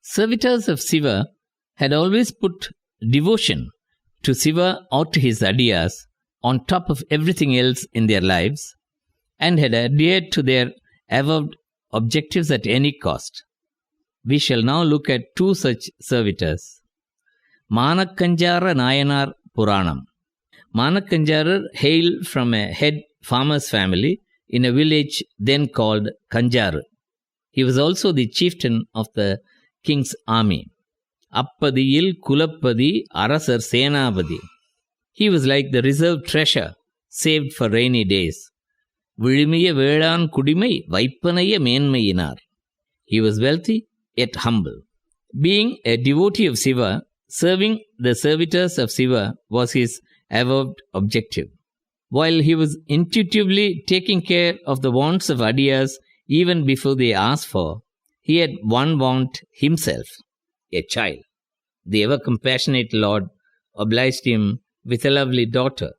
Servitors of Siva had always put devotion to Siva or to his adiyas on top of everything else in their lives and had adhered to their avowed objectives at any cost. We shall now look at two such servitors. MANAKKANCHARAR Nayanar Puranam. MANAKKANCHARAR hailed from a head farmer's family in a village then called Kanjar. He was also the chieftain of the king's army. Appadiyil Kulapadi Arasar Senapadi. He was like the reserve treasure saved for rainy days. Vilimiya Velan Kudimai Vaipanaya Menmayinar. He was wealthy yet humble. Being a devotee of Siva, serving the servitors of Siva was his avowed objective. While he was intuitively taking care of the wants of adiyas even before they asked for, he had one want himself, a child. The ever-compassionate Lord obliged him with a lovely daughter.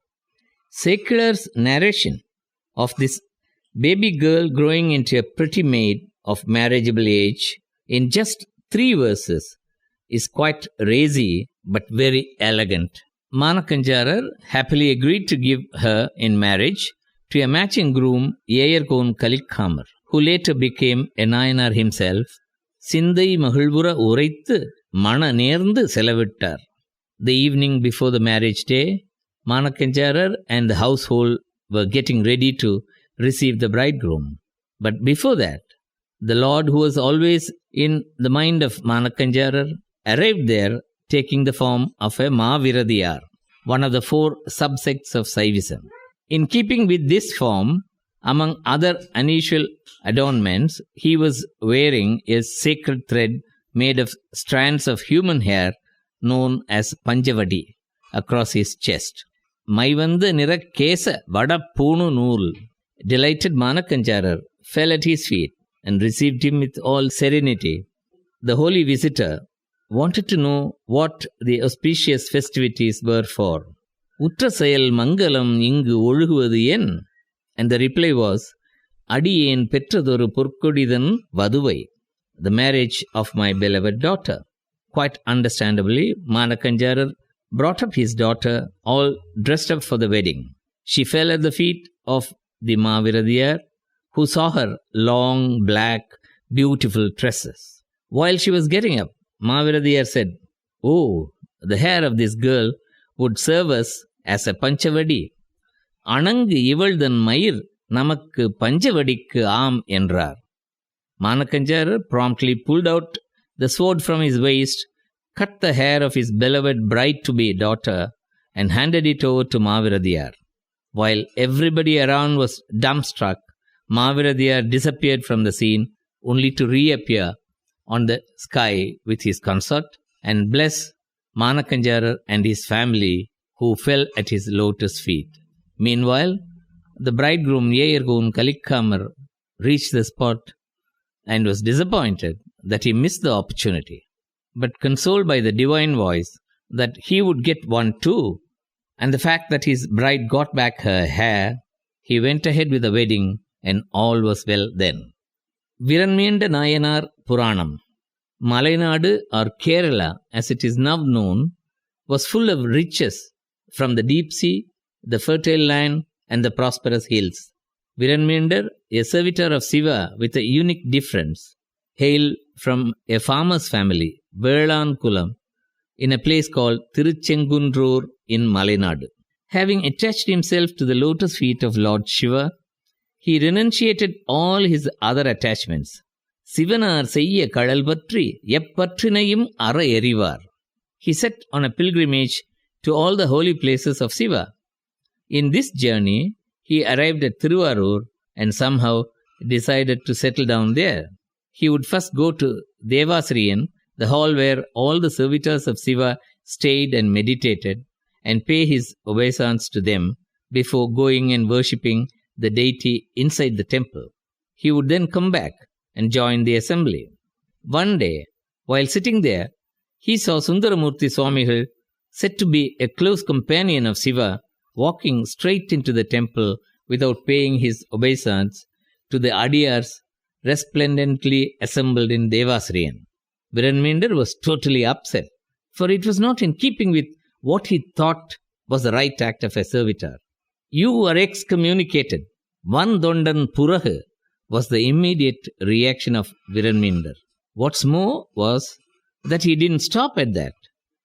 Secular's narration of this baby girl growing into a pretty maid of marriageable age in just 3 verses is quite racy but very elegant. MANAKKANCHARAR happily agreed to give her in marriage to a matching groom, Yeyarkon Kalikkamar, who later became a Nayanar himself. Sindai Mahulvura Uraithu Mana Nerந்து Selavittar. The evening before the marriage day, MANAKKANCHARAR and the household were getting ready to receive the bridegroom. But before that, the Lord, who was always in the mind of MANAKKANCHARAR, arrived there taking the form of a Maviradiyar, one of the 4 subsects of Saivism. In keeping with this form, among other unusual adornments, he was wearing a sacred thread made of strands of human hair known as Panchavadi across his chest. Maivanda Nira Kesa Vada Punu Nool. Delighted MANAKKANCHARAR fell at his feet and received him with all serenity. The holy visitor wanted to know what the auspicious festivities were for. Utra Sayal Mangalam Ingu Oluguvathu En? And the reply was, Adiyen Petradoru Purkodidan Vaduvai, the marriage of my beloved daughter. Quite understandably, MANAKKANCHARAR brought up his daughter all dressed up for the wedding. She fell at the feet of the Maviradiyar, who saw her long, black, beautiful tresses. While she was getting up, Maviradiyar said, "Oh, the hair of this girl would serve us as a Panchavadi. Anangu ivaldan Mayir namakku Panchavadikku aam என்றார்." MANAKKANCHARAR promptly pulled out the sword from his waist, cut the hair of his beloved bride-to-be daughter, and handed it over to Maviradiyar. While everybody around was dumbstruck, Maviradiyar disappeared from the scene, only to reappear on the sky with his consort and bless MANAKKANCHARAR and his family, who fell at his lotus feet. Meanwhile, the bridegroom Yeyarkon Kalikkamar reached the spot and was disappointed that he missed the opportunity. But consoled by the divine voice that he would get one too, and the fact that his bride got back her hair, he went ahead with the wedding, and all was well then. VIRANMINDAR Nayanar Puranam. Malaynadu, or Kerala as it is now known, was full of riches from the deep sea, the fertile land, and the prosperous hills. VIRANMINDAR, a servitor of Siva with a unique difference, hailed from a farmer's family, Velan Kulam, in a place called Tiruchengundur in Malaynadu. Having attached himself to the lotus feet of Lord Shiva, he renunciated all his other attachments. Sivanar செய்ய கடல் பற்றி எப்பற்றினையும் அற எறிவார். He set on a pilgrimage to all the holy places of Siva. In this journey, he arrived at Tiruvarur and somehow decided to settle down there. He would first go to Devasriyan, the hall where all the servitors of Siva stayed and meditated, and pay his obeisance to them before going and worshipping the deity inside the temple. He would then come back and join the assembly. One day, while sitting there, he saw Sundaramurti Swamigal, said to be a close companion of Siva, walking straight into the temple without paying his obeisance to the adiyars resplendently assembled in Devasriyan. Viranminda was totally upset, for it was not in keeping with what he thought was the right act of a servitor. "You are excommunicated. One dondan purahu," was the immediate reaction of Viranminda. What's more was that he didn't stop at that.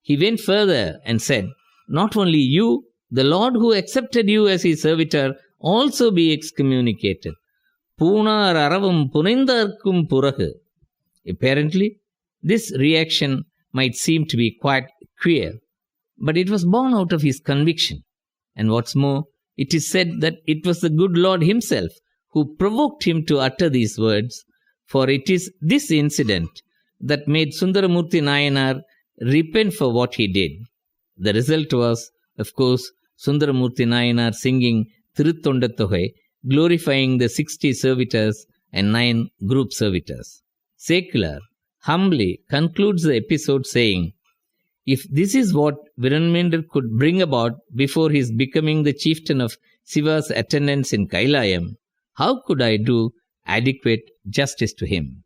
He went further and said, "Not only you, the Lord who accepted you as his servitor also be excommunicated. Poonar aravum punindarkum purahu." Apparently, this reaction might seem to be quite queer, but it was born out of his conviction. And what's more, it is said that it was the good Lord himself who provoked him to utter these words, for it is this incident that made Sundaramurti Nayanar repent for what he did. The result was, of course, Sundaramurti Nayanar singing Thiruttondattogai, glorifying the 60 servitors and 9 group servitors. Secular humbly concludes the episode saying, "If this is what Viranminda could bring about before his becoming the chieftain of Siva's attendants in Kailayam, how could I do adequate justice to him?"